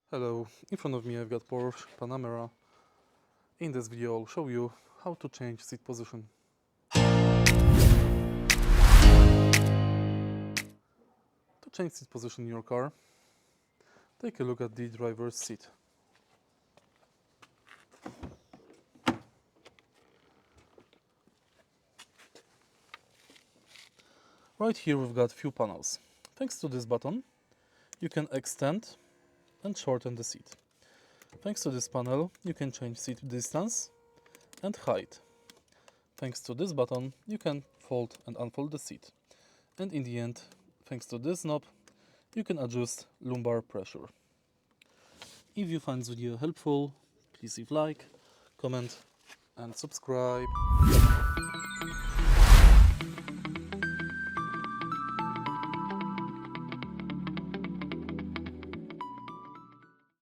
Hello, in front of me I've got Porsche Panamera. In this video I'll show you how to change seat position. To change seat position in your car, take a look at the driver's seat. Right here we've got few panels. Thanks to this button, you can extend and shorten the seat. Thanks to this panel, you can change seat distance and height. Thanks to this button, you can fold and unfold the seat. And in the end, thanks to this knob, you can adjust lumbar pressure. If you find this video helpful, please leave like, comment and subscribe.